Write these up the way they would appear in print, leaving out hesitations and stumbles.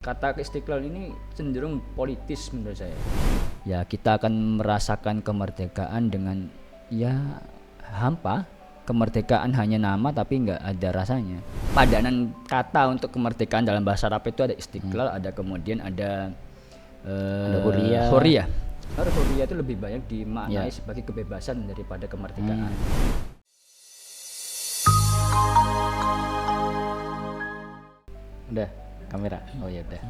Kata Istiqlal ini cenderung politis menurut saya. Ya, kita akan merasakan kemerdekaan dengan hampa. Kemerdekaan hanya nama tapi nggak ada rasanya. Padanan kata untuk kemerdekaan dalam bahasa Arab itu ada Istiqlal, ada kemudian ada Hurriyah. Hurriyah itu lebih banyak dimaknai sebagai kebebasan daripada kemerdekaan. Udah kamera. Oh ya udah.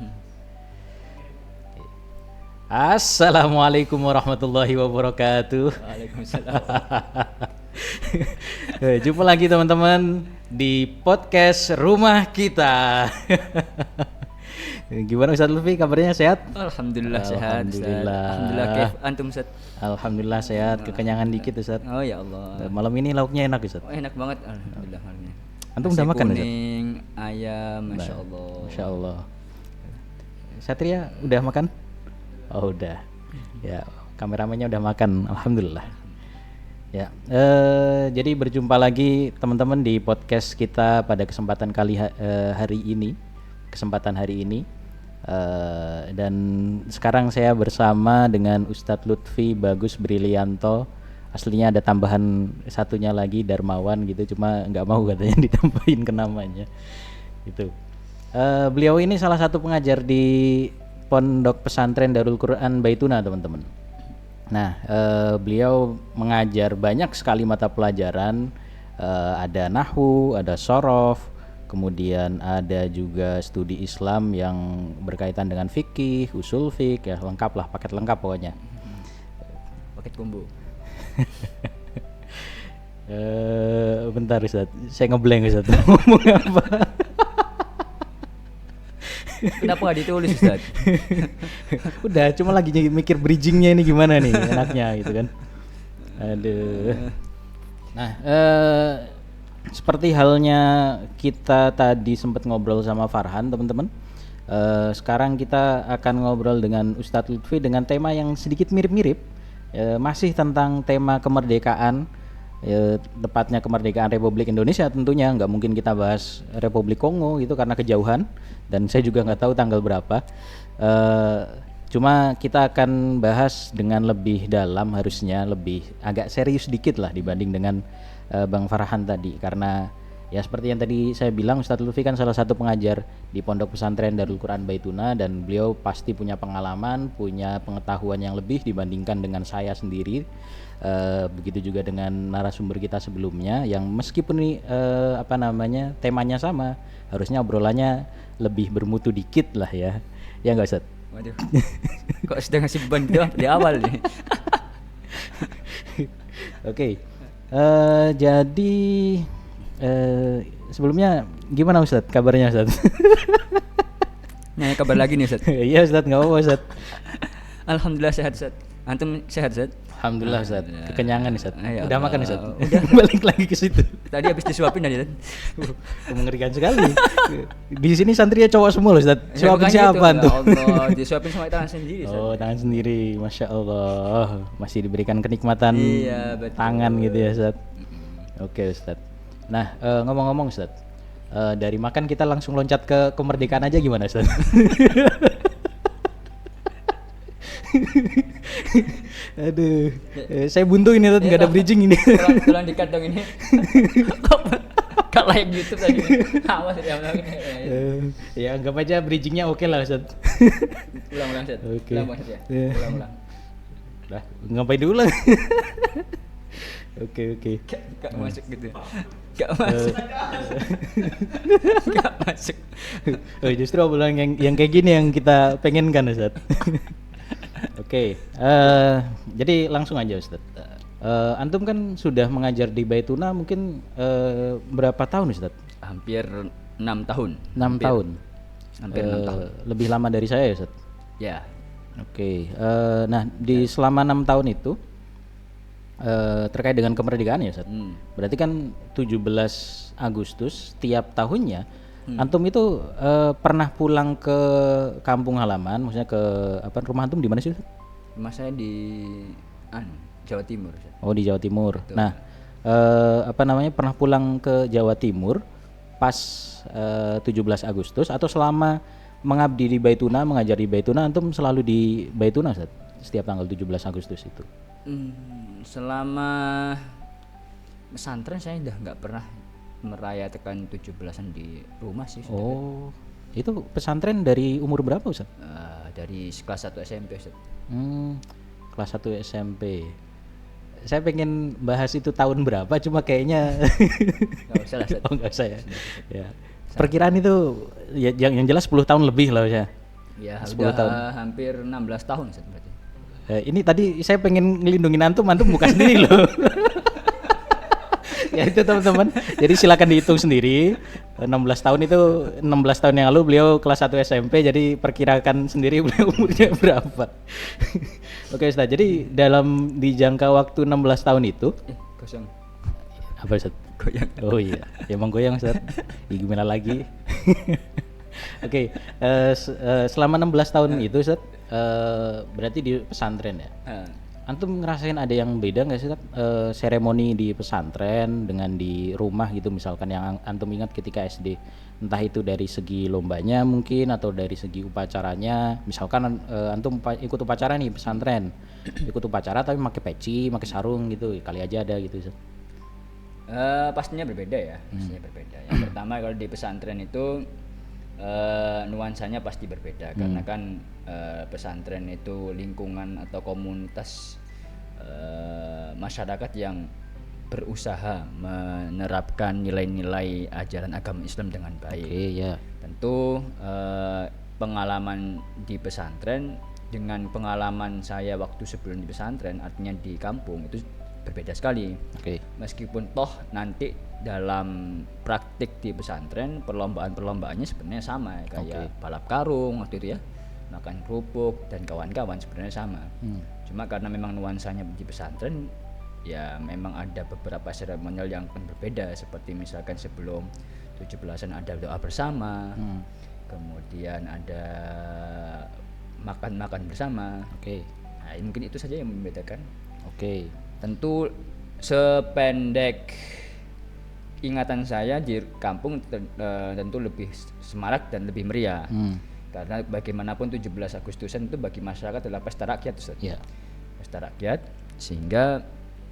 Assalamualaikum warahmatullahi wabarakatuh. Waalaikumsalam. Jumpa lagi teman-teman di podcast rumah kita. Gimana Ustadz Lutfi, kabarnya sehat? Alhamdulillah sehat. Alhamdulillah. Kif antum Ustaz? Alhamdulillah sehat. Kekenyangan dikit Ustadz. Oh ya Allah. Malam ini lauknya enak Ustadz. Oh, enak banget. Alhamdulillah. Antum udah makan Ustadz? Kuning, ayam, masya Allah. Masya Allah. Satria udah makan? Oh udah. Ya, kameramennya udah makan. Alhamdulillah. Ya, jadi berjumpa lagi teman-teman di podcast kita pada kesempatan hari ini. Dan sekarang saya bersama dengan Ustadz Lutfi Bagus Brilianto. Aslinya ada tambahan satunya lagi Darmawan gitu, cuma nggak mau katanya ditambahin ke namanya. Gitu. Beliau ini salah satu pengajar di Pondok Pesantren Darul Quran Baituna, teman-teman. Nah, beliau mengajar banyak sekali mata pelajaran, ada nahwu, ada shorof, kemudian ada juga studi Islam yang berkaitan dengan fikih, usul fikih, ya lengkap lah, paket lengkap pokoknya. Paket combo. Bentar Ustaz, saya ngeblank Ustaz. Ngomong apa? Kenapa nggak ditulis Ustaz? Udah, cuma lagi mikir bridgingnya ini gimana nih enaknya gitu kan. Aduh. Nah, seperti halnya kita tadi sempat ngobrol sama Farhan teman-teman. Sekarang kita akan ngobrol dengan Ustadz Lutfi dengan tema yang sedikit mirip-mirip. Masih tentang tema kemerdekaan, tepatnya kemerdekaan Republik Indonesia. Tentunya nggak mungkin kita bahas Republik Kongo gitu karena kejauhan, dan saya juga nggak tahu tanggal berapa. Cuma kita akan bahas dengan lebih dalam, harusnya lebih agak serius dikit lah dibanding dengan Bang Farhan tadi, karena ya seperti yang tadi saya bilang, Ustadz Lutfi kan salah satu pengajar di Pondok Pesantren Darul Quran Baituna, dan beliau pasti punya pengalaman, punya pengetahuan yang lebih dibandingkan dengan saya sendiri. Begitu juga dengan narasumber kita sebelumnya yang meskipun ini temanya sama, harusnya obrolannya lebih bermutu dikit lah ya. Ya enggak Ustadz? Waduh. Kok sudah ngasih beban gitu di awal nih. Oke. Jadi sebelumnya gimana Ustadz, kabarnya Ustadz? Nah, kabar lagi nih Ustadz. Iya Ustadz, nggak apa-apa Ustadz. Alhamdulillah sehat Ustadz. Antum sehat Ustadz? Alhamdulillah Ustadz. Kekenyangan Ustadz. Ya udah Allah. Makan Ustadz? Udah. Balik lagi ke situ. Tadi habis disuapin tadi Ustadz. Mengerikan sekali. Di sini santrinya cowok semua loh Ustadz. Suapin Ya, siapa itu, tuh? ya Allah, disuapin sama tangan sendiri Ustadz. Oh, tangan sendiri. Masya Allah. Masih diberikan kenikmatan tangan gitu ya Ustadz. Oke Ustadz. Nah, ngomong-ngomong Ustadz, dari makan kita langsung loncat ke kemerdekaan aja gimana Ustadz? Aduh, saya buntu ini Ustadz, nggak ada bridging ini. Tolong di-cut dong ini. Kak like YouTube tadi. Awas ya ulang. Ya anggap aja bridgingnya oke lah Ustadz. Ulang Ustadz. Oke. Ulang Ustadz ya. Ulang. Lah, ngapain diulang? Oke. Gak masuk gitu. Gak masuk. Gak masuk. Oh, justru obrolan yang kayak gini yang kita pengen kan Ustadz. Oke, jadi langsung aja Ustadz. Antum kan sudah mengajar di Baituna mungkin berapa tahun Ustadz? Hampir 6 tahun. 6 tahun. Hampir 6 tahun. Lebih lama dari saya ya Ustadz? Ya. Oke, nah di selama 6 tahun itu terkait dengan kemerdekaan ya Ustadz. Berarti kan 17 Agustus tiap tahunnya antum itu pernah pulang ke kampung halaman, maksudnya ke rumah antum di mana sih Ustadz? Rumah saya di Jawa Timur Ustadz. Oh, di Jawa Timur. Betul. Nah, pernah pulang ke Jawa Timur pas 17 Agustus atau selama mengabdi di Baituna, mengajar di Baituna, antum selalu di Baituna Ustaz? Setiap tanggal 17 Agustus itu. Selama pesantren saya udah nggak pernah merayakan 17-an di rumah sih. Oh, itu pesantren dari umur berapa Ustaz? Dari kelas 1 SMP Ustaz. Kelas 1 SMP. Saya pengen bahas itu tahun berapa, cuma kayaknya Nggak usah lah Ustaz. oh nggak usah ya. Ya. Perkiraan itu ya, yang jelas 10 tahun lebih lah ya. Ya 10 udah tahun. hampir 16 tahun Ustaz berarti. Ini tadi saya pengen ngelindungin antum buka sendiri loh. Ya itu teman-teman. Jadi silakan dihitung sendiri. 16 tahun itu 16 tahun yang lalu beliau kelas 1 SMP, jadi perkirakan sendiri beliau umurnya berapa. Oke Ustaz, jadi dalam di jangka waktu 16 tahun itu Kosong. apa Ustaz? Goyang. Oh iya, ya emang goyang Ustaz. Gimana lagi? Oke, selama 16 tahun itu Ustaz, berarti di pesantren ya. Antum ngerasain ada yang beda nggak sih Ustaz, seremoni di pesantren dengan di rumah gitu, misalkan yang antum ingat ketika SD, entah itu dari segi lombanya mungkin atau dari segi upacaranya, misalkan antum ikut upacara nih pesantren, ikut upacara tapi pakai peci, pakai sarung gitu, kali aja ada gitu Ustaz. Pastinya berbeda ya, pastinya berbeda. Yang pertama kalau di pesantren itu nuansanya pasti berbeda karena kan pesantren itu lingkungan atau komunitas masyarakat yang berusaha menerapkan nilai-nilai ajaran agama Islam dengan baik. Ya. Tentu pengalaman di pesantren dengan pengalaman saya waktu sebelum di pesantren, artinya di kampung, itu berbeda sekali. Meskipun toh nanti dalam praktik di pesantren perlombaan-perlombaannya sebenarnya sama kayak balap karung waktu itu ya, makan kerupuk dan kawan-kawan sebenarnya sama. Cuma karena memang nuansanya di pesantren ya memang ada beberapa seremonial yang berbeda, seperti misalkan sebelum 17-an ada doa bersama, kemudian ada makan-makan bersama. Nah, mungkin itu saja yang membedakan. Tentu sependek ingatan saya di kampung tentu lebih semarak dan lebih meriah. Karena bagaimanapun 17 Agustusan itu bagi masyarakat adalah pesta rakyat Ustaz. Pesta rakyat, sehingga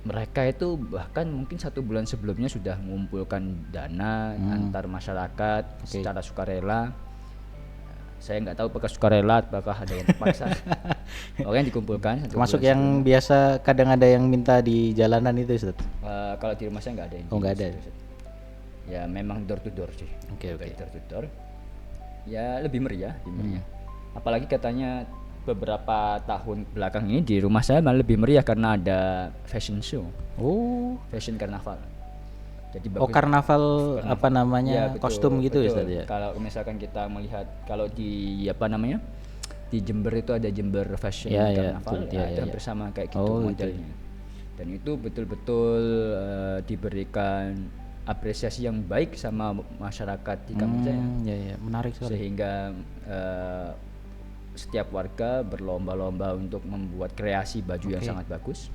mereka itu bahkan mungkin 1 bulan sebelumnya sudah mengumpulkan dana antar masyarakat secara sukarela. Saya nggak tahu apakah sukarela, apakah ada yang terpaksa. Pokoknya dikumpulkan. Termasuk yang biasa kadang ada yang minta di jalanan itu Ustaz? Kalau di rumah saya nggak ada. Nggak ada. Ya memang door to door sih. Door to door. Ya lebih meriah, apalagi katanya beberapa tahun belakang ini di rumah saya malah lebih meriah karena ada fashion show. Fashion karnaval. Jadi karnaval apa namanya, ya, kostum gitu ya Ustaz ya. Kalau misalkan kita melihat kalau di apa namanya di Jember itu ada Jember Fashion Karnaval, itu hampir sama kayak gitu modelnya. Dan itu betul-betul diberikan apresiasi yang baik sama masyarakat di kampung saya. Menarik sekali. Sehingga setiap warga berlomba-lomba untuk membuat kreasi baju yang sangat bagus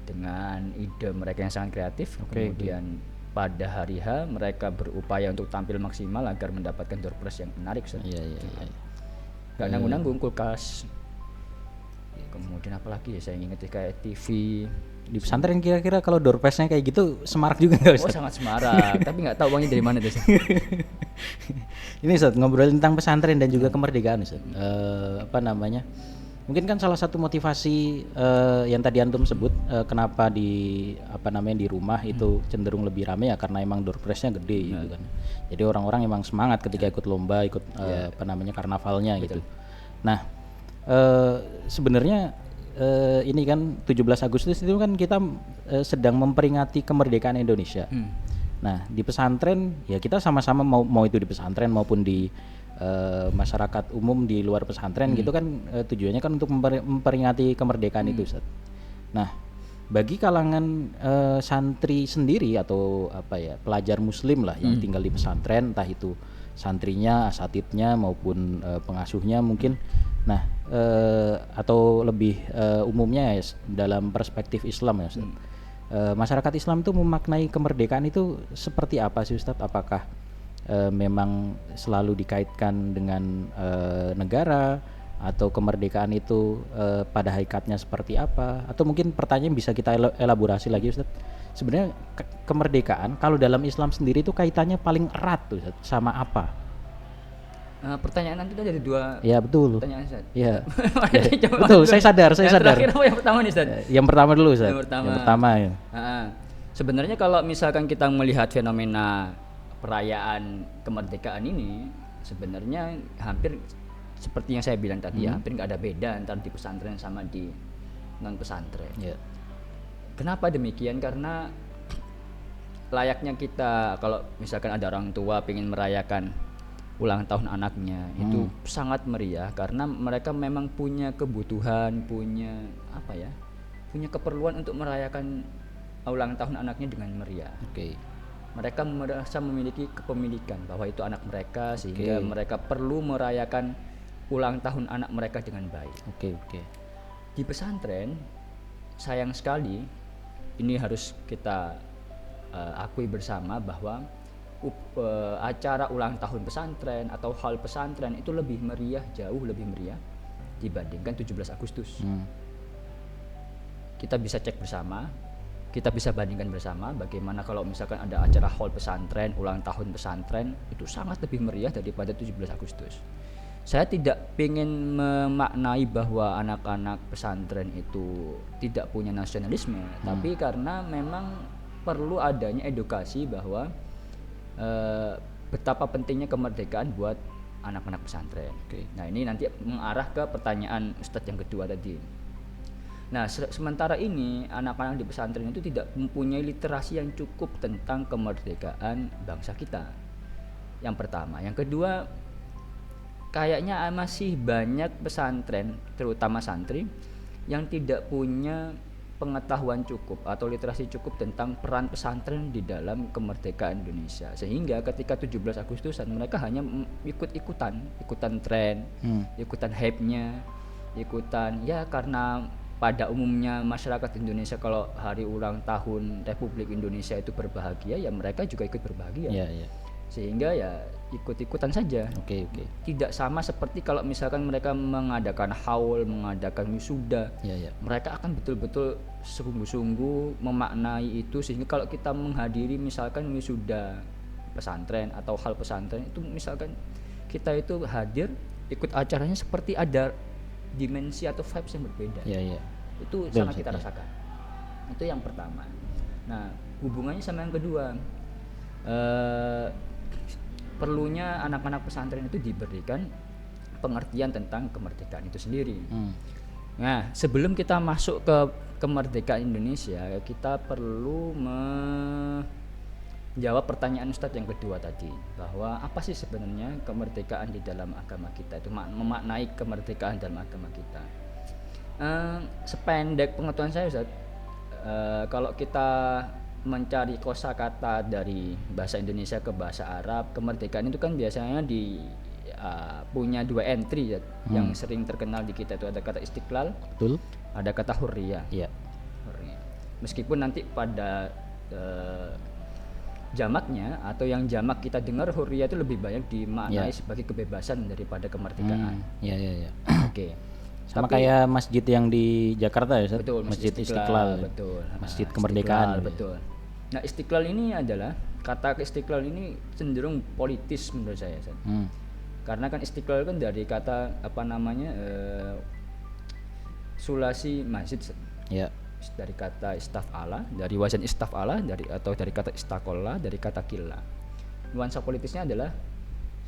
dengan ide mereka yang sangat kreatif. Kemudian pada hari H mereka berupaya untuk tampil maksimal agar mendapatkan door prize yang menarik. Gak nanggung-nanggung, kulkas. Kemudian apalagi ya saya ingat kayak TV. Di pesantren kira-kira kalau door prize-nya kayak gitu semarak juga nggak Ustaz? Sangat semarak, tapi nggak tahu uangnya dari mana tuh. Ini Ustaz, ngobrol tentang pesantren dan juga kemerdekaan Ustaz. Apa namanya? Mungkin kan salah satu motivasi yang tadi antum sebut kenapa di rumah itu cenderung lebih ramai ya karena emang door prize-nya gede gitu kan. Jadi orang-orang emang semangat ketika ikut lomba, ikut karnavalnya gitu. Nah, sebenarnya ini kan 17 Agustus itu kan kita sedang memperingati kemerdekaan Indonesia. Nah, di pesantren ya kita sama-sama mau itu di pesantren maupun di masyarakat umum di luar pesantren gitu kan, tujuannya kan untuk memperingati kemerdekaan itu Ustaz. Nah, bagi kalangan santri sendiri atau pelajar muslim lah yang tinggal di pesantren, entah itu santrinya, asatidnya maupun pengasuhnya mungkin. Nah, atau lebih umumnya ya dalam perspektif Islam ya Ustaz. Masyarakat Islam itu memaknai kemerdekaan itu seperti apa sih Ustaz? Apakah memang selalu dikaitkan dengan negara, atau kemerdekaan itu pada hakikatnya seperti apa? Atau mungkin pertanyaan bisa kita elaborasi lagi, Ustaz. Sebenarnya kemerdekaan kalau dalam Islam sendiri itu kaitannya paling erat tuh, Ustaz, sama apa? Pertanyaan nanti ada dua Ya betul. pertanyaan, Ustaz. Ya. Coba Betul, dulu. saya sadar. Yang terakhir apa yang pertama nih, Ustaz? Yang pertama dulu, Ustaz. Yang pertama. Yang pertama ya. Sebenarnya kalau misalkan kita melihat fenomena perayaan kemerdekaan ini, sebenarnya hampir seperti yang saya bilang tadi, ya, hampir nggak ada beda antara di pesantren sama di non pesantren. Ya. Kenapa demikian? Karena layaknya kita kalau misalkan ada orang tua ingin merayakan ulang tahun anaknya, itu sangat meriah karena mereka memang punya kebutuhan, punya keperluan untuk merayakan ulang tahun anaknya dengan meriah. Oke. Mereka merasa memiliki kepemilikan bahwa itu anak mereka, sehingga mereka perlu merayakan ulang tahun anak mereka dengan baik. Oke. Di pesantren, sayang sekali, ini harus kita akui bersama bahwa acara ulang tahun pesantren atau hal pesantren itu lebih meriah, jauh lebih meriah dibandingkan 17 Agustus. Kita bisa cek bersama, kita bisa bandingkan bersama bagaimana kalau misalkan ada acara hall pesantren, ulang tahun pesantren, itu sangat lebih meriah daripada 17 Agustus. Saya tidak ingin memaknai bahwa anak-anak pesantren itu tidak punya nasionalisme, tapi karena memang perlu adanya edukasi bahwa betapa pentingnya kemerdekaan buat anak-anak pesantren. Nah, ini nanti mengarah ke pertanyaan Ustadz yang kedua tadi. Nah, sementara ini anak-anak di pesantren itu tidak mempunyai literasi yang cukup tentang kemerdekaan bangsa kita. Yang pertama, yang kedua, kayaknya masih banyak pesantren, terutama santri, yang tidak punya pengetahuan cukup atau literasi cukup tentang peran pesantren di dalam kemerdekaan Indonesia, sehingga ketika 17 Agustusan mereka hanya ikutan tren, ikutan hype-nya, ikutan ya, karena pada umumnya masyarakat Indonesia kalau hari ulang tahun Republik Indonesia itu berbahagia, ya mereka juga ikut berbahagia. Sehingga ya ikut-ikutan saja. Tidak sama seperti kalau misalkan mereka mengadakan haul, mengadakan wisuda, mereka akan betul-betul sungguh-sungguh memaknai itu, sehingga kalau kita menghadiri misalkan wisuda pesantren atau hal pesantren itu, misalkan kita itu hadir ikut acaranya seperti ada dimensi atau vibes yang berbeda. Itu sangat kita rasakan. Itu yang pertama. Nah, hubungannya sama yang kedua, perlunya anak-anak pesantren itu diberikan pengertian tentang kemerdekaan itu sendiri. Nah, sebelum kita masuk ke kemerdekaan Indonesia, kita perlu menjawab pertanyaan Ustadz yang kedua tadi, bahwa apa sih sebenarnya kemerdekaan di dalam agama kita, itu memaknai kemerdekaan dalam agama kita. Sependek pengetahuan saya, Ustadz, kalau kita mencari kosakata dari bahasa Indonesia ke bahasa Arab, kemerdekaan itu kan biasanya punya dua entry ya, yang sering terkenal di kita itu ada kata istiqlal, ada kata hurriyah. Meskipun nanti pada jamaknya atau yang jamak kita dengar hurriyah itu lebih banyak dimaknai sebagai kebebasan daripada kemerdekaan. Sama kayak masjid yang di Jakarta ya, Ustaz? Betul, Masjid Istiqlal. Betul. Masjid Kemerdekaan. Betul. Nah, Istiqlal ini adalah, kata Istiqlal ini cenderung politis menurut saya, Ustaz. Karena kan Istiqlal kan dari kata sulasi masjid. Dari kata istaf'ala, dari wazan istaf'ala, dari kata istakola, dari kata killa. Nuansa politisnya adalah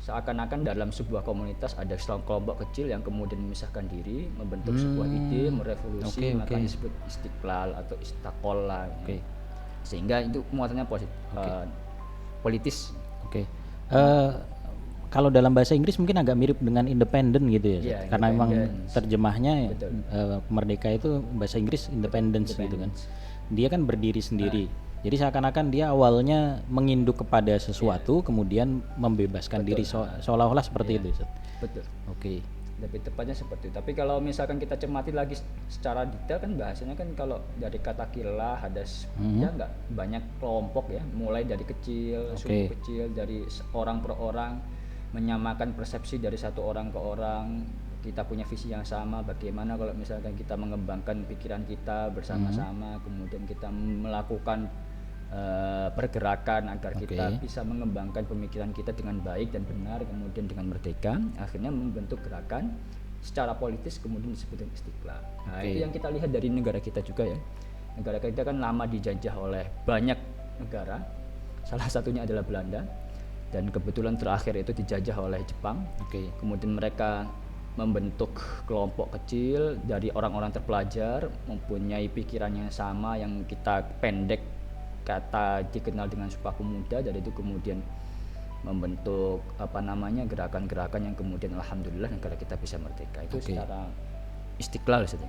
seakan-akan dalam sebuah komunitas ada kelompok kecil yang kemudian memisahkan diri, membentuk sebuah ide, merevolusi, maka disebut istiqlal atau istakola. Sehingga itu muatannya politis. Kalau dalam bahasa Inggris mungkin agak mirip dengan independent gitu ya, karena memang terjemahnya merdeka itu bahasa Inggris independence gitu kan. Dia kan berdiri sendiri. Jadi seakan-akan dia awalnya menginduk kepada sesuatu, kemudian membebaskan diri, seolah-olah seperti itu. Betul. lebih tepatnya seperti itu. Tapi kalau misalkan kita cermati lagi secara detail kan bahasanya kan kalau dari kata kilah ada ya nggak banyak kelompok ya, mulai dari kecil, suku kecil, dari orang per orang, menyamakan persepsi dari satu orang ke orang, kita punya visi yang sama, bagaimana kalau misalkan kita mengembangkan pikiran kita bersama-sama, kemudian kita melakukan pergerakan agar kita bisa mengembangkan pemikiran kita dengan baik dan benar, kemudian dengan merdeka, akhirnya membentuk gerakan secara politis, kemudian disebut dengan Istiqlal. Nah, itu yang kita lihat dari negara kita juga ya. Negara kita kan lama dijajah oleh banyak negara, salah satunya adalah Belanda, dan kebetulan terakhir itu dijajah oleh Jepang. Kemudian mereka membentuk kelompok kecil dari orang-orang terpelajar, mempunyai pikiran yang sama, yang kita pendek kata dikenal dengan Sumpah Pemuda, dan itu kemudian membentuk gerakan-gerakan yang kemudian alhamdulillah negara kita bisa merdeka. Itu secara Istiqlal saja.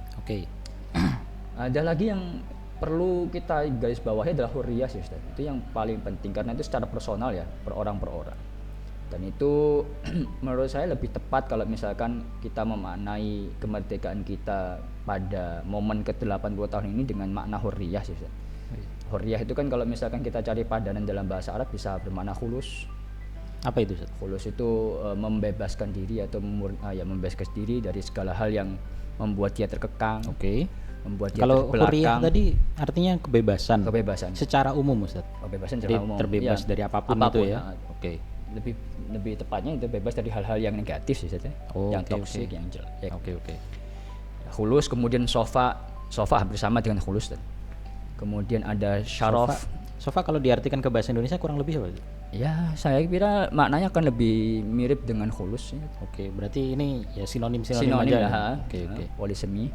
Ada lagi yang perlu kita garis bawahi adalah hurriyah sih Ustaz. Itu yang paling penting karena itu secara personal ya, per orang per orang. Dan itu menurut saya lebih tepat kalau misalkan kita memaknai kemerdekaan kita pada momen ke-80 tahun ini dengan makna hurriyah sih Ustaz. Hurriyah itu kan kalau misalkan kita cari padanan dalam bahasa Arab bisa bermakna khulus. Apa itu Ustaz? Khulus itu membebaskan diri atau membebaskan diri dari segala hal yang membuat dia terkekang. Membuat dia kalau terbelakang. hurriyah tadi artinya kebebasan. Secara umum Ustaz. Kebebasan secara umum. Terbebas dari apapun itu ya. Lebih tepatnya itu bebas dari hal-hal yang negatif sih saja. Yang toksik, yang jelek. Khulus, kemudian sofa hampir sama dengan khulus tadi. Kemudian ada syaraf. Sofa kalau diartikan ke bahasa Indonesia kurang lebih apa? Ya, saya kira maknanya akan lebih mirip dengan khulus ya. Berarti ini ya sinonim aja. Polisemi.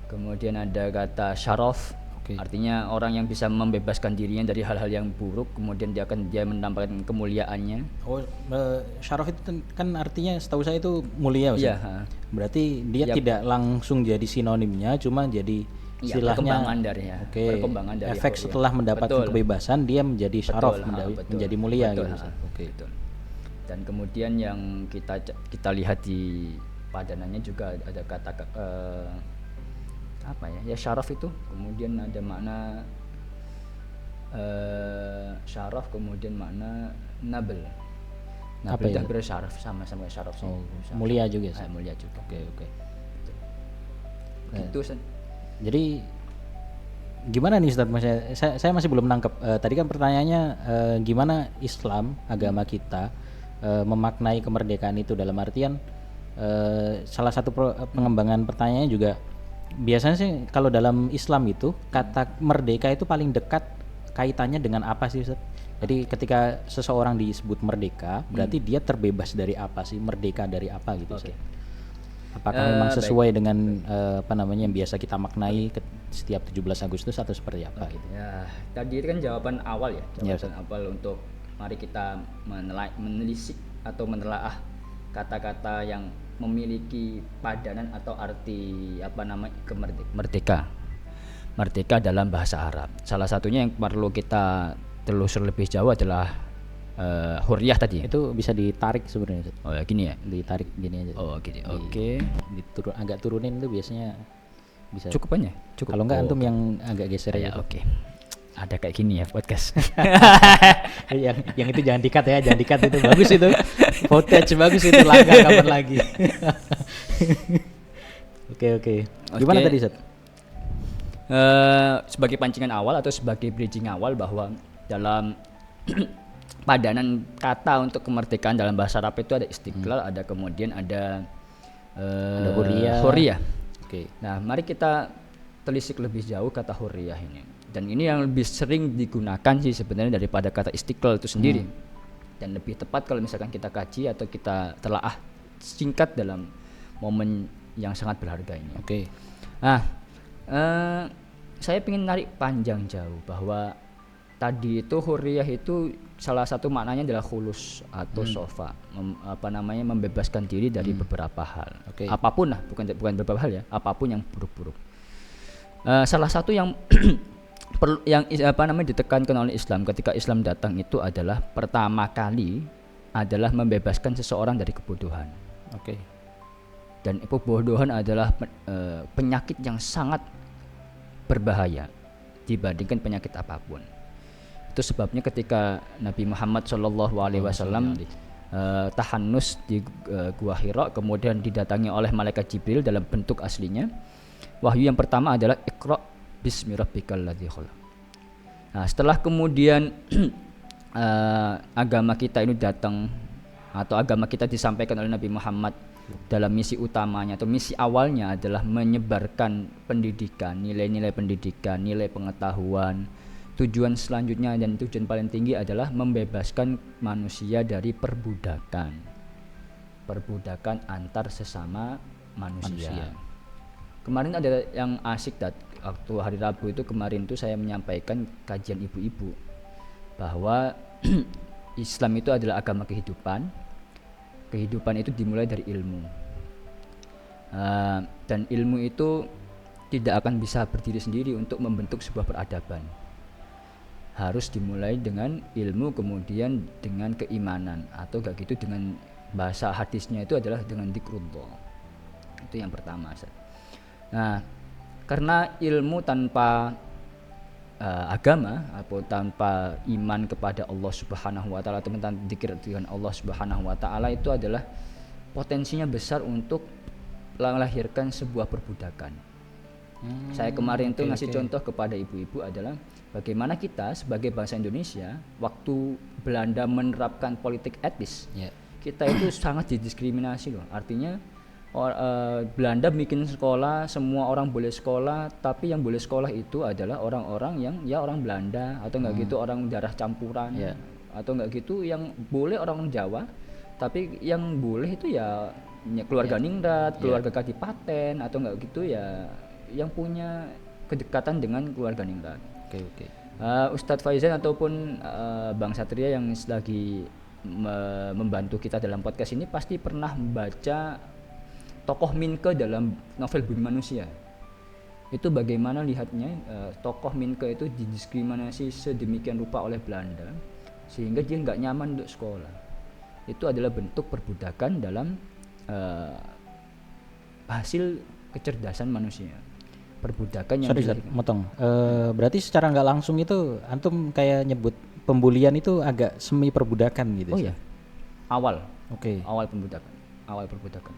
Kemudian ada kata syaraf. Artinya orang yang bisa membebaskan dirinya dari hal-hal yang buruk, kemudian dia mendapatkan kemuliaannya. Syaraf itu kan artinya setahu saya itu mulia Ustaz. Berarti dia tidak langsung jadi sinonimnya, cuma jadi istilahnya perkembangan dari efek setelah mendapatkan kebebasan dia menjadi syaraf, menjadi mulia gitu. Dan kemudian yang kita lihat di padanannya juga ada kata syaraf itu kemudian ada makna syaraf, kemudian makna nabil. Nabil dah bersyaraf, sama-sama syaraf sih. Mulia juga sih. Mulia juga. Gitu. Jadi gimana nih Ustaz? Saya masih belum nangkep. Tadi kan pertanyaannya gimana Islam, agama kita memaknai kemerdekaan itu, dalam artian salah satu pengembangan pertanyaannya juga biasanya sih kalau dalam Islam itu kata merdeka itu paling dekat kaitannya dengan apa sih Ustaz? Jadi ketika seseorang disebut merdeka berarti dia terbebas dari apa sih? Merdeka dari apa gitu Ustaz? Apakah memang sesuai dengan yang biasa kita maknai setiap 17 Agustus atau seperti apa gitu? Ya, tadi itu kan jawaban awal ya, awal untuk mari kita menelisik atau menelaah kata-kata yang memiliki padanan atau arti merdeka dalam bahasa Arab. Salah satunya yang perlu kita telusur lebih jauh adalah hurriyah tadi. Itu bisa ditarik sebenarnya. Gini ya, ditarik gini aja. Gini. Agak turunin itu biasanya bisa. Cukup. Kalau enggak antum yang agak geser ya. Ada kayak gini ya podcast. yang itu jangan dikat ya, jangan dikat, itu bagus itu. Footage bagus itu, langkah kapan lagi. Oke. Gimana tadi Ustaz? Sebagai pancingan awal atau sebagai bridging awal bahwa dalam padanan kata untuk kemerdekaan dalam bahasa Arab itu ada Istiqlal, ada kemudian ada hurriyah. Nah, mari kita telisik lebih jauh kata hurriyah ini. Dan ini yang lebih sering digunakan sih sebenarnya daripada kata Istiqlal itu sendiri. Dan lebih tepat kalau misalkan kita kaji atau kita telaah singkat dalam momen yang sangat berharga ini. Nah, saya ingin narik panjang jauh bahwa tadi itu hurriyah itu salah satu maknanya adalah khulus atau sofa, membebaskan diri dari beberapa hal. Apapun lah, bukan beberapa hal ya, apapun yang buruk-buruk. Salah satu yang ditekankan oleh Islam ketika Islam datang itu adalah pertama kali adalah membebaskan seseorang dari kebodohan. Dan kebodohan adalah penyakit yang sangat berbahaya dibandingkan penyakit apapun. Itu sebabnya ketika Nabi Muhammad SAW tahannus di Gua Hira, kemudian didatangi oleh malaikat Jibril dalam bentuk aslinya, wahyu yang pertama adalah Iqra bismi rabbikal ladzi khalaq. Nah, setelah kemudian agama kita ini datang, atau agama kita disampaikan oleh Nabi Muhammad dalam misi utamanya atau misi awalnya adalah menyebarkan pendidikan, nilai-nilai pendidikan, nilai pengetahuan. Tujuan selanjutnya dan tujuan paling tinggi adalah membebaskan manusia dari perbudakan antar sesama manusia. Kemarin ada yang asik waktu hari Rabu itu kemarin itu saya menyampaikan kajian ibu-ibu bahwa Islam itu adalah agama kehidupan. Kehidupan itu dimulai dari ilmu, dan ilmu itu tidak akan bisa berdiri sendiri untuk membentuk sebuah peradaban. Harus dimulai dengan ilmu, kemudian dengan keimanan, atau gak gitu dengan bahasa hadisnya itu adalah dengan dzikrullah. Itu yang pertama. Nah, karena ilmu tanpa agama atau tanpa iman kepada Allah Subhanahu wa taala atau tentang zikir dengan Allah Subhanahu wa taala itu adalah potensinya besar untuk melahirkan sebuah perbudakan. Saya kemarin itu ngasih contoh kepada ibu-ibu adalah bagaimana kita sebagai bangsa Indonesia waktu Belanda menerapkan politik etis, kita itu sangat didiskriminasi loh. Artinya Belanda bikin sekolah, semua orang boleh sekolah, tapi yang boleh sekolah itu adalah orang-orang yang ya orang Belanda, atau enggak gitu orang darah campuran, atau enggak gitu yang boleh orang Jawa, tapi yang boleh itu ya keluarga ningrat, keluarga kadipaten, atau enggak gitu ya yang punya kedekatan dengan keluarga ningrat. Ustadz Faizan ataupun Bang Satria yang lagi membantu kita dalam podcast ini pasti pernah membaca tokoh Minke dalam novel Bumi Manusia. Itu bagaimana lihatnya tokoh Minke itu didiskriminasi sedemikian rupa oleh Belanda sehingga dia nggak nyaman untuk sekolah. Itu adalah bentuk perbudakan dalam hasil kecerdasan manusia. Perbudakan yang motong. Berarti secara nggak langsung itu antum kayak nyebut pembulian itu agak semi perbudakan gitu. Oh ya. Awal perbudakan.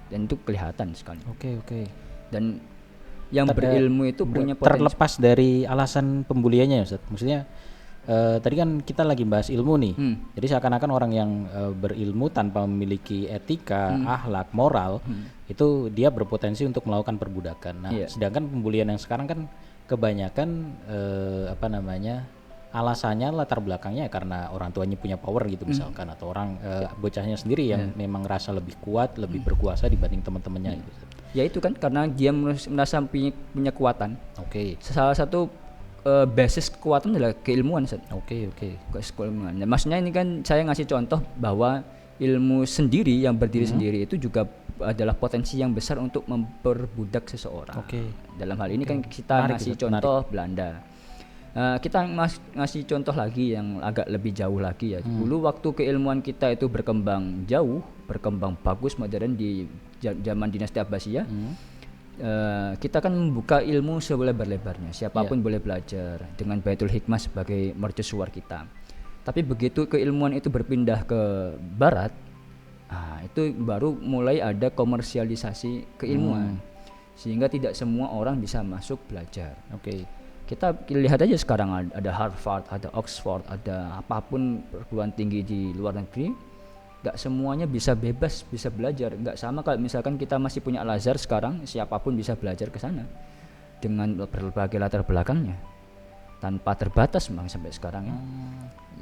Dan itu kelihatan sekali. Dan yang berilmu itu punya potensi. Terlepas dari alasan pembuliannya, Ustaz. Maksudnya tadi kan kita lagi bahas ilmu nih. Jadi seakan-akan orang yang berilmu tanpa memiliki etika, akhlak, moral, itu dia berpotensi untuk melakukan perbudakan. Nah, sedangkan pembulian yang sekarang kan kebanyakan alasannya latar belakangnya karena orang tuanya punya power gitu misalkan, atau orang bocahnya sendiri yang memang merasa lebih kuat, lebih berkuasa dibanding teman-temannya gitu. Ya itu kan karena dia merasa punya kekuatan. Salah satu basis kekuatan adalah keilmuan. Keilmuan. Nah, maksudnya ini kan saya ngasih contoh bahwa ilmu sendiri yang berdiri sendiri itu juga adalah potensi yang besar untuk memperbudak seseorang. Dalam hal ini kan kita ngasih contoh Belanda. Kita ngasih contoh lagi yang agak lebih jauh lagi ya. Dulu waktu keilmuan kita itu berkembang jauh, berkembang bagus modern di zaman dinasti Abbasiyah, kita kan membuka ilmu selebar-lebarnya. Siapapun boleh belajar dengan Baitul Hikmah sebagai mercusuar kita. Tapi begitu keilmuan itu berpindah ke barat, itu baru mulai ada komersialisasi keilmuan, sehingga tidak semua orang bisa masuk belajar. Kita lihat aja sekarang ada Harvard, ada Oxford, ada apapun perguruan tinggi di luar negeri, gak semuanya bisa bebas bisa belajar. Gak sama kalau misalkan kita masih punya Al-Azhar sekarang, siapapun bisa belajar ke sana dengan berbagai latar belakangnya tanpa terbatas memang sampai sekarang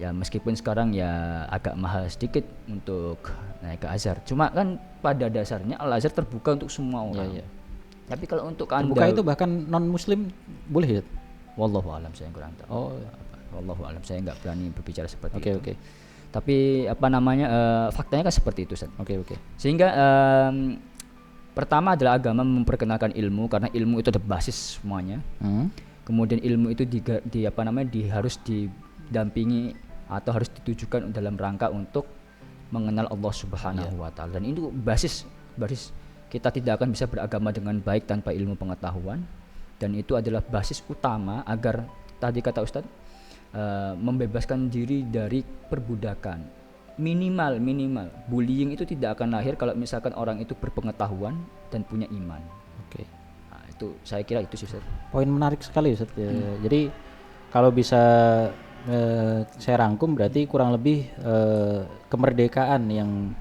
ya. Meskipun sekarang ya agak mahal sedikit untuk naik ke Azhar, cuma kan pada dasarnya Al-Azhar terbuka untuk semua orang. Tapi kalau untuk terbuka itu bahkan non muslim boleh ya? Wallahu alam, saya kurang tahu. Wallahu alam, saya nggak berani berbicara seperti itu. Tapi faktanya kan seperti itu, Ustaz. Sehingga pertama adalah agama memperkenalkan ilmu karena ilmu itu ada basis semuanya. Kemudian ilmu itu harus didampingi atau harus ditujukan dalam rangka untuk mengenal Allah Subhanahu wa taala. Dan itu basis kita tidak akan bisa beragama dengan baik tanpa ilmu pengetahuan, dan itu adalah basis utama agar tadi kata Ustadz membebaskan diri dari perbudakan. Minimal bullying itu tidak akan lahir kalau misalkan orang itu berpengetahuan dan punya iman. Oke. Nah, itu saya kira itu sih Ustadz. Poin menarik sekali Ustaz. Jadi kalau bisa saya rangkum berarti kurang lebih kemerdekaan yang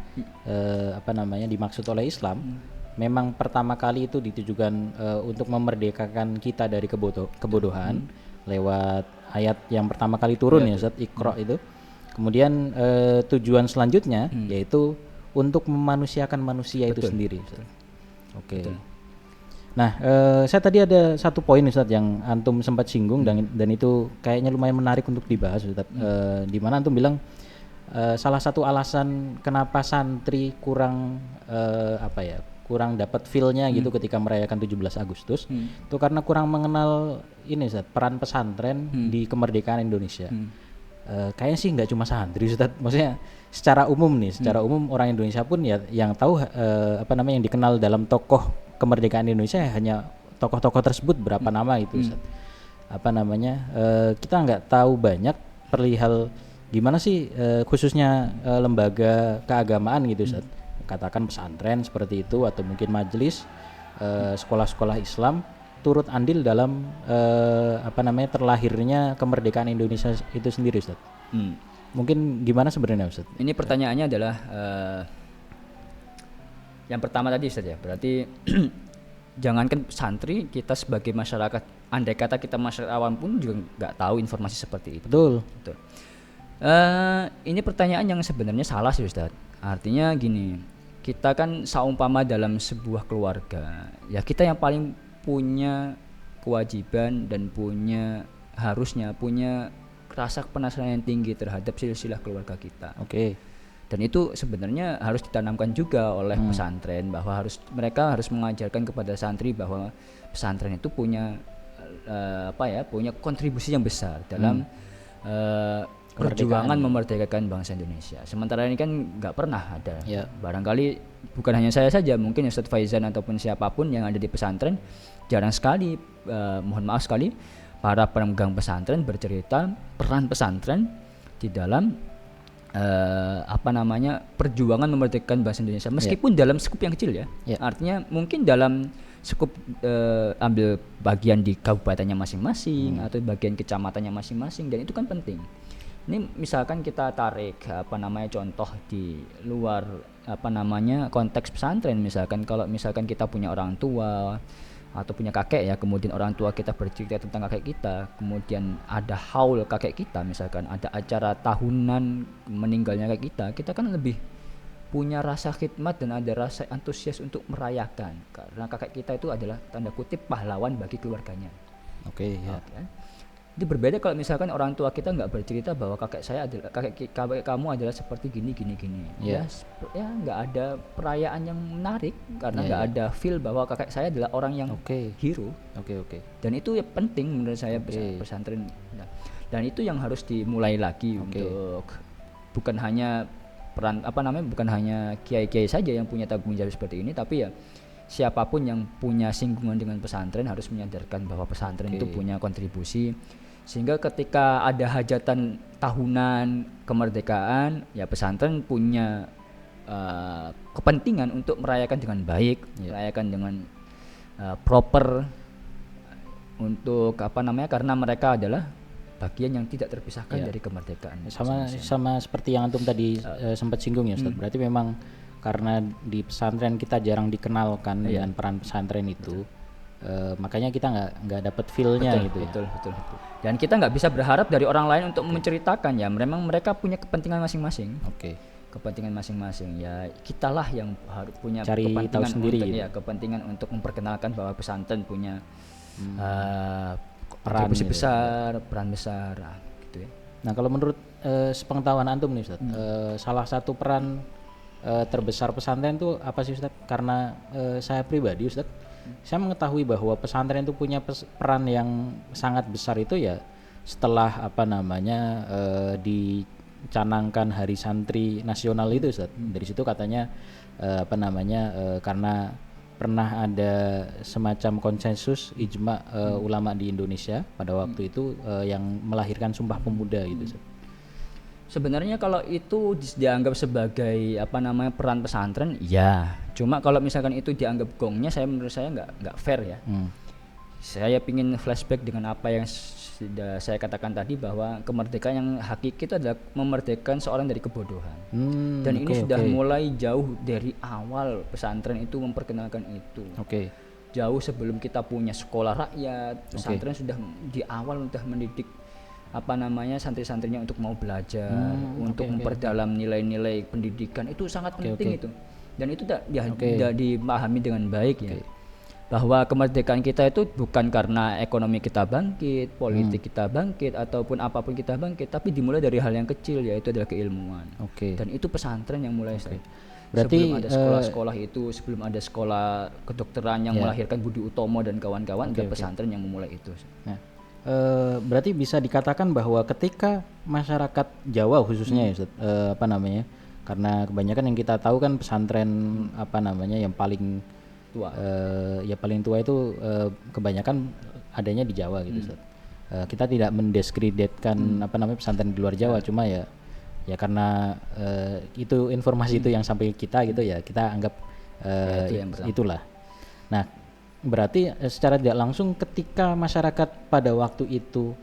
dimaksud oleh Islam memang pertama kali itu ditujukan untuk memerdekakan kita dari kebodohan lewat ayat yang pertama kali turun ya Ustaz, Iqra itu. Kemudian tujuan selanjutnya yaitu untuk memanusiakan manusia itu sendiri Ustaz. Oke. Nah, saya tadi ada satu poin Ustaz yang antum sempat singgung dan itu kayaknya lumayan menarik untuk dibahas Ustaz. Di mana antum bilang salah satu alasan kenapa santri kurang kurang dapat feel-nya gitu ketika merayakan 17 Agustus itu karena kurang mengenal ini Ustaz, peran pesantren di kemerdekaan Indonesia. Kayaknya sih nggak cuma santri Ustaz, maksudnya secara umum umum orang Indonesia pun ya yang tahu yang dikenal dalam tokoh kemerdekaan Indonesia hanya tokoh-tokoh tersebut berapa nama itu Ustaz. Kita nggak tahu banyak perihal gimana sih khususnya lembaga keagamaan gitu Ustaz. Katakan pesantren seperti itu atau mungkin majelis sekolah-sekolah Islam turut andil dalam terlahirnya kemerdekaan Indonesia itu sendiri Ustaz. Mungkin gimana sebenarnya Ustaz? Ini pertanyaannya adalah yang pertama tadi Ustaz ya, berarti jangankan santri, kita sebagai masyarakat, andai kata kita masyarakat awam pun juga nggak tahu informasi seperti itu. Betul. Ini pertanyaan yang sebenarnya salah sih Ustaz. Artinya gini, kita kan saumpama dalam sebuah keluarga, ya kita yang paling punya kewajiban dan harusnya punya rasa penasaran yang tinggi terhadap silsilah keluarga kita. Oke. Dan itu sebenarnya harus ditanamkan juga oleh pesantren, bahwa mereka harus mengajarkan kepada santri bahwa pesantren itu punya punya kontribusi yang besar dalam perjuangan memerdekakan bangsa Indonesia. Sementara ini kan nggak pernah ada. Barangkali bukan hanya saya saja, mungkin Ustadz Faizan ataupun siapapun yang ada di pesantren jarang sekali, mohon maaf sekali, para pemegang pesantren bercerita peran pesantren di dalam perjuangan memerdekakan bangsa Indonesia, meskipun dalam skup yang kecil ya. Artinya mungkin dalam skup ambil bagian di kabupatennya masing-masing atau bagian kecamatannya masing-masing, dan itu kan penting. Ini misalkan kita tarik contoh di luar konteks pesantren, misalkan kalau misalkan kita punya orang tua atau punya kakek ya, kemudian orang tua kita bercerita tentang kakek kita, kemudian ada haul kakek kita, misalkan ada acara tahunan meninggalnya kakek kita kan lebih punya rasa khidmat dan ada rasa antusias untuk merayakan, karena kakek kita itu adalah tanda kutip pahlawan bagi keluarganya. Oke. Itu berbeda kalau misalkan orang tua kita nggak bercerita bahwa kakek kamu adalah seperti gini. Ya nggak ada perayaan yang menarik, karena nggak ada feel bahwa kakek saya adalah orang yang hero. Oke. Dan itu ya penting menurut saya pesantren. Dan itu yang harus dimulai lagi untuk bukan hanya bukan hanya kiai-kiai saja yang punya tanggung jawab seperti ini, tapi ya siapapun yang punya singgungan dengan pesantren harus menyadarkan bahwa pesantren itu punya kontribusi, sehingga ketika ada hajatan tahunan kemerdekaan, ya pesantren punya kepentingan untuk merayakan dengan baik, merayakan dengan proper, untuk karena mereka adalah bagian yang tidak terpisahkan dari kemerdekaan. Sama seperti yang antum tadi sempat singgung ya Ustaz. Berarti memang karena di pesantren kita jarang dikenalkan dengan peran pesantren itu, makanya kita nggak dapat feel-nya gitu. Betul. Dan kita nggak bisa berharap dari orang lain untuk menceritakan, ya memang mereka punya kepentingan masing-masing. Kepentingan masing-masing, ya kitalah yang harus punya cari tahu sendiri kepentingan untuk memperkenalkan bahwa pesantren punya peran besar gitu ya. Nah, kalau menurut sepengetahuan antum nih Ustaz, salah satu peran terbesar pesantren itu apa sih Ustaz? Karena saya pribadi Ustaz, saya mengetahui bahwa pesantren itu punya peran yang sangat besar itu ya setelah dicanangkan Hari Santri Nasional itu Ustaz. Dari situ katanya karena pernah ada semacam konsensus ijma ulama di Indonesia pada waktu itu yang melahirkan Sumpah Pemuda gitu Ustaz. Sebenarnya kalau itu dianggap sebagai apa namanya peran pesantren, ya. Cuma kalau misalkan itu dianggap gongnya, menurut saya nggak fair ya. Saya pingin flashback dengan apa yang sudah saya katakan tadi, bahwa kemerdekaan yang hakiki itu adalah memerdekakan seorang dari kebodohan. Dan ini sudah mulai jauh dari awal pesantren itu memperkenalkan itu. Jauh sebelum kita punya sekolah rakyat, pesantren sudah di awal sudah mendidik apa namanya santri-santrinya untuk mau belajar, untuk memperdalam nilai-nilai pendidikan. Itu sangat penting itu. Dan itu tidak dipahami dengan baik ya. Bahwa kemerdekaan kita itu bukan karena ekonomi kita bangkit, politik kita bangkit, ataupun apapun kita bangkit, tapi dimulai dari hal yang kecil, yaitu adalah keilmuan. Dan itu pesantren yang mulai. Berarti sebelum ada sekolah-sekolah itu, sebelum ada sekolah kedokteran yang melahirkan Budi Utomo dan kawan-kawan, pesantren yang memulai itu. Berarti bisa dikatakan bahwa ketika masyarakat Jawa khususnya ya Ustaz, apa namanya, karena kebanyakan yang kita tahu kan pesantren apa namanya yang paling tua, ya paling tua itu kebanyakan adanya di Jawa gitu Ustaz. Kita tidak mendiskreditkan apa namanya pesantren di luar Jawa, cuma ya karena itu informasi itu yang sampai kita gitu ya, kita anggap itulah. Nah, berarti secara tidak langsung ketika masyarakat pada waktu itu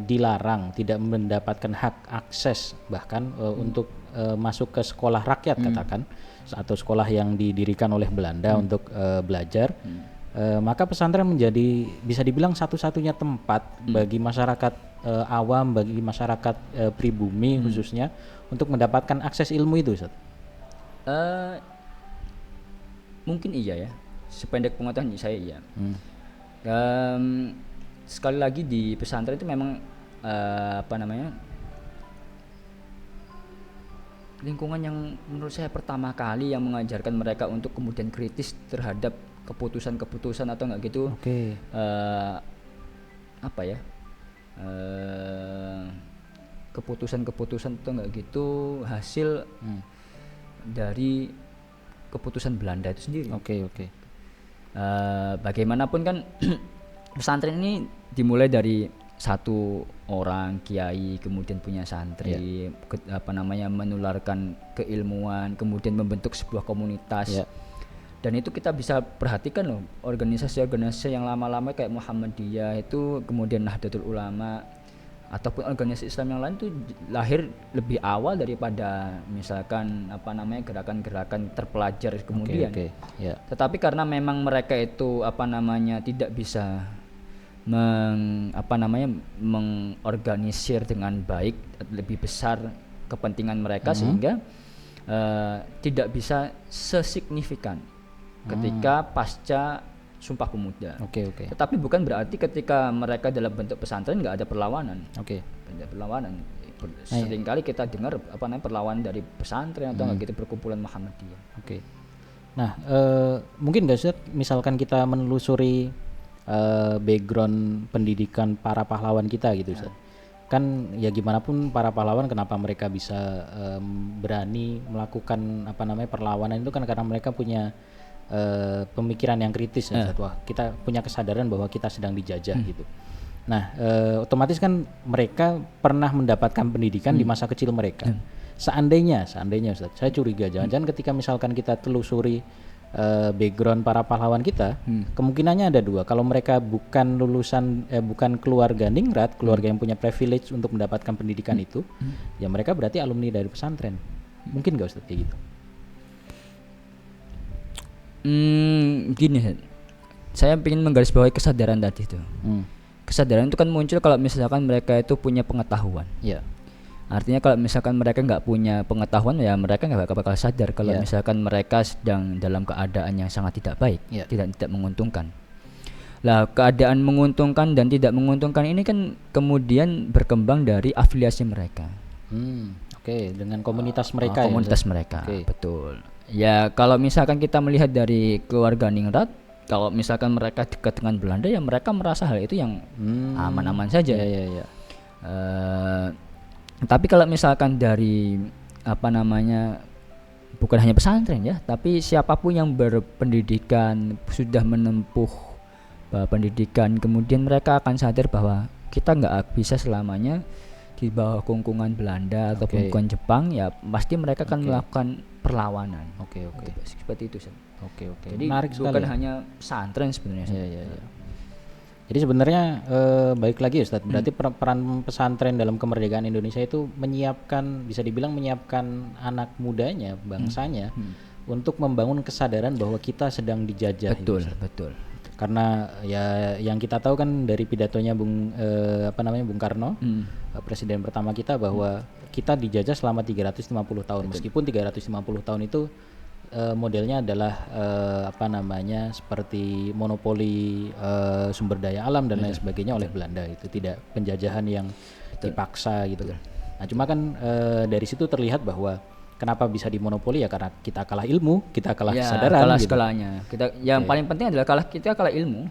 dilarang, tidak mendapatkan hak akses bahkan untuk masuk ke sekolah rakyat katakan, atau sekolah yang didirikan oleh Belanda untuk belajar, maka pesantren menjadi bisa dibilang satu-satunya tempat bagi masyarakat awam, bagi masyarakat pribumi khususnya untuk mendapatkan akses ilmu itu Ustaz. Mungkin iya ya, sependek pengetahuan saya iya. Sekali lagi di pesantren itu memang apa namanya, lingkungan yang menurut saya pertama kali yang mengajarkan mereka untuk kemudian kritis terhadap keputusan-keputusan atau enggak gitu. Apa ya, keputusan-keputusan atau enggak gitu hasil dari keputusan Belanda itu sendiri. Bagaimanapun kan pesantren ini dimulai dari satu orang kiai, kemudian punya santri, apa namanya, menularkan keilmuan, kemudian membentuk sebuah komunitas. Dan itu kita bisa perhatikan loh, organisasi-organisasi yang lama-lama kayak Muhammadiyah itu, kemudian Nahdlatul Ulama ataupun organisasi Islam yang lain itu lahir lebih awal daripada misalkan apa namanya gerakan-gerakan terpelajar kemudian. Tetapi karena memang mereka itu apa namanya tidak bisa mengorganisir dengan baik lebih besar kepentingan mereka, sehingga tidak bisa sesignifikan ketika pasca Sumpah Pemuda. Tetapi bukan berarti ketika mereka dalam bentuk pesantren nggak ada perlawanan. Ada perlawanan. Seringkali kita dengar apa namanya perlawanan dari pesantren atau nggak gitu perkumpulan Muhammadiyah. Nah, mungkin nggak sih misalkan kita menelusuri background pendidikan para pahlawan kita gitu Ustaz. Kan ya gimana pun para pahlawan kenapa mereka bisa berani melakukan apa namanya perlawanan itu kan karena mereka punya pemikiran yang kritis Ustaz. Wah, kita punya kesadaran bahwa kita sedang dijajah gitu. Nah, otomatis kan mereka pernah mendapatkan pendidikan di masa kecil mereka. Seandainya Ustaz, saya curiga jangan-jangan ketika misalkan kita telusuri background para pahlawan kita, kemungkinannya ada dua. Kalau mereka bukan lulusan bukan keluarga ningrat, keluarga yang punya privilege untuk mendapatkan pendidikan itu, ya mereka berarti alumni dari pesantren. Mungkin nggak Ustaz kayak gitu? Gini, saya ingin menggarisbawahi kesadaran tadi itu. Kesadaran itu kan muncul kalau misalkan mereka itu punya pengetahuan. Artinya kalau misalkan mereka nggak punya pengetahuan, ya mereka nggak bakal sadar kalau misalkan mereka sedang dalam keadaan yang sangat tidak baik, tidak menguntungkan. Lah, keadaan menguntungkan dan tidak menguntungkan ini kan kemudian berkembang dari afiliasi mereka. Dengan komunitas mereka. Komunitas mereka, betul. Ya kalau misalkan kita melihat dari keluarga ningrat, kalau misalkan mereka dekat dengan Belanda, ya mereka merasa hal itu yang aman-aman saja. Tapi kalau misalkan dari apa namanya bukan hanya pesantren ya, tapi siapapun yang berpendidikan, sudah menempuh pendidikan, kemudian mereka akan sadar bahwa kita nggak bisa selamanya di bawah kungkungan Belanda atau kungkungan Jepang, ya pasti mereka akan melakukan perlawanan. Oke. Seperti itu. Oke. Jadi Menarik bukan sekali. hanya pesantren sebenarnya. Iya. Jadi sebenarnya baik lagi Ustadz, berarti peran pesantren dalam kemerdekaan Indonesia itu menyiapkan, bisa dibilang menyiapkan anak mudanya, bangsanya untuk membangun kesadaran bahwa kita sedang dijajah. Betul. Karena ya yang kita tahu kan dari pidatonya Bung Karno, presiden pertama kita, bahwa kita dijajah selama 350 tahun. Meskipun 350 tahun itu modelnya adalah seperti monopoli sumber daya alam dan lain sebagainya oleh Belanda, itu tidak penjajahan yang dipaksa gitu. Nah cuma kan dari situ terlihat bahwa kenapa bisa dimonopoli, ya karena kita kalah ilmu, kita kalah kesadaran kalah gitu. skalanya. Kita yang paling penting adalah kita kalah ilmu.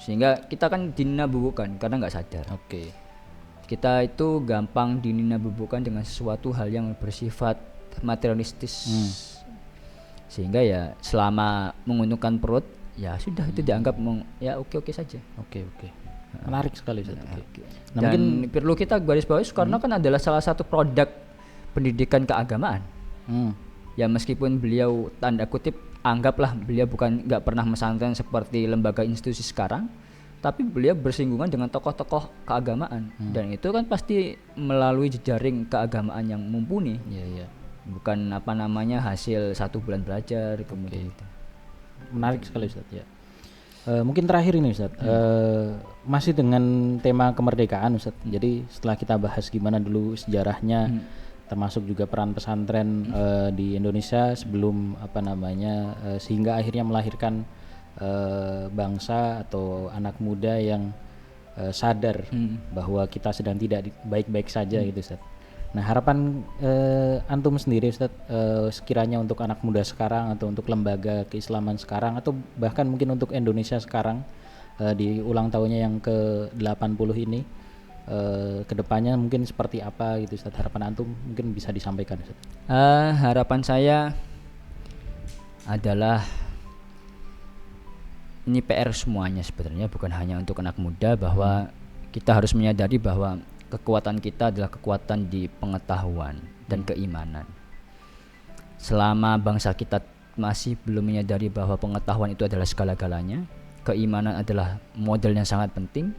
Sehingga kita kan dininabubukan karena nggak sadar. Oke. Kita itu gampang dininabubukan dengan sesuatu hal yang bersifat materialistis. Sehingga ya selama menguntungkan perut, ya sudah itu dianggap ya oke saja. Oke. Menarik sekali Ustaz. Nah, dan perlu kita garis bawahi, Soekarno kan adalah salah satu produk pendidikan keagamaan. Ya meskipun beliau tanda kutip anggaplah beliau nggak pernah pesantren seperti lembaga institusi sekarang, tapi beliau bersinggungan dengan tokoh-tokoh keagamaan, dan itu kan pasti melalui jejaring keagamaan yang mumpuni. Iya. Bukan hasil 1 bulan belajar kemudian itu. Menarik sekali Ustaz ya. Mungkin terakhir ini Ustaz, masih dengan tema kemerdekaan Ustaz. Jadi setelah kita bahas gimana dulu sejarahnya, termasuk juga peran pesantren di Indonesia sebelum sehingga akhirnya melahirkan bangsa atau anak muda yang sadar bahwa kita sedang tidak baik-baik saja gitu Ustaz. Nah harapan antum sendiri Ustaz, sekiranya untuk anak muda sekarang atau untuk lembaga keislaman sekarang atau bahkan mungkin untuk Indonesia sekarang di ulang tahunnya yang ke-80 ini, kedepannya mungkin seperti apa gitu Ustaz, harapan antum mungkin bisa disampaikan Ustaz. Harapan saya adalah ini PR semuanya sebenarnya, bukan hanya untuk anak muda, bahwa kita harus menyadari bahwa kekuatan kita adalah kekuatan di pengetahuan dan keimanan. Selama bangsa kita masih belum menyadari bahwa pengetahuan itu adalah segala-galanya, keimanan adalah modal yang sangat penting,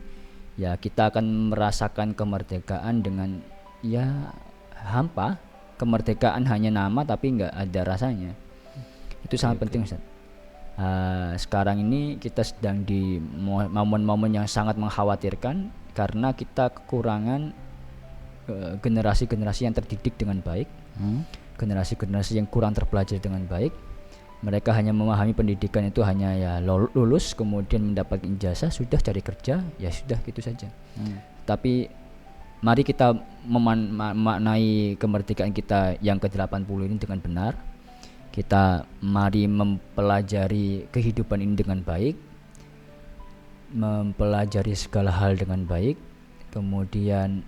ya kita akan merasakan kemerdekaan dengan ya hampa. Kemerdekaan hanya nama tapi nggak ada rasanya. Itu sangat penting Ustaz. Sekarang ini kita sedang di momen-momen yang sangat mengkhawatirkan karena kita kekurangan generasi-generasi yang terdidik dengan baik, generasi-generasi yang kurang terpelajar dengan baik. Mereka hanya memahami pendidikan itu hanya ya lulus kemudian mendapat ijazah, sudah cari kerja, ya sudah gitu saja. Tapi mari kita memaknai kemerdekaan kita yang ke-80 ini dengan benar. Kita mari mempelajari kehidupan ini dengan baik, mempelajari segala hal dengan baik, kemudian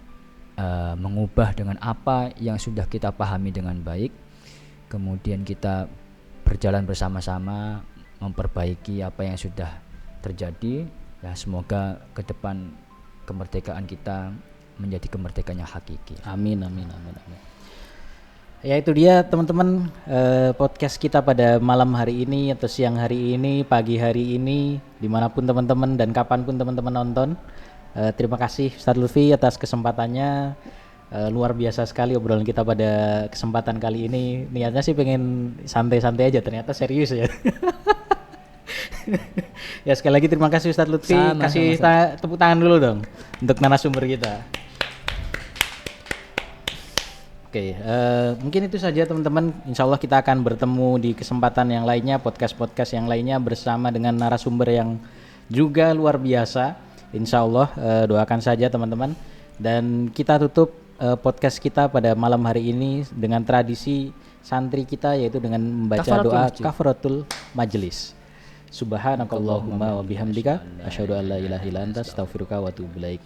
mengubah dengan apa yang sudah kita pahami dengan baik, kemudian kita berjalan bersama-sama memperbaiki apa yang sudah terjadi. Ya semoga ke depan kemerdekaan kita menjadi kemerdekaan yang hakiki. Amin. Ya itu dia teman-teman, podcast kita pada malam hari ini atau siang hari ini, pagi hari ini, dimanapun teman-teman dan kapanpun teman-teman nonton. Terima kasih Ustadz Lutfi atas kesempatannya. Luar biasa sekali obrolan kita pada kesempatan kali ini. Niatnya sih pengen santai-santai aja, ternyata serius ya. Ya sekali lagi terima kasih Ustadz Lutfi. Kasih tepuk tangan dulu dong untuk narasumber kita. Oke, mungkin itu saja teman-teman. Insya Allah kita akan bertemu di kesempatan yang lainnya, podcast-podcast yang lainnya bersama dengan narasumber yang juga luar biasa. Insya Allah doakan saja teman-teman. Dan kita tutup podcast kita pada malam hari ini dengan tradisi santri kita, yaitu dengan membaca doa kafaratul majelis. Subhanakallahumma wa bihamdika asyhadu an la ilaha illa anta astaghfiruka wa atubu ilaik.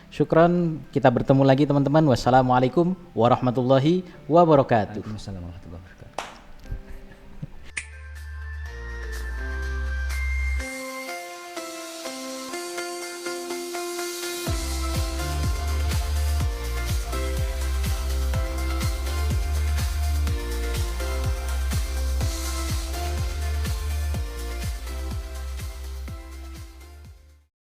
Syukran, kita bertemu lagi teman-teman. Wassalamualaikum warahmatullahi wabarakatuh. Waalaikumsalam warahmatullahi wabarakatuh.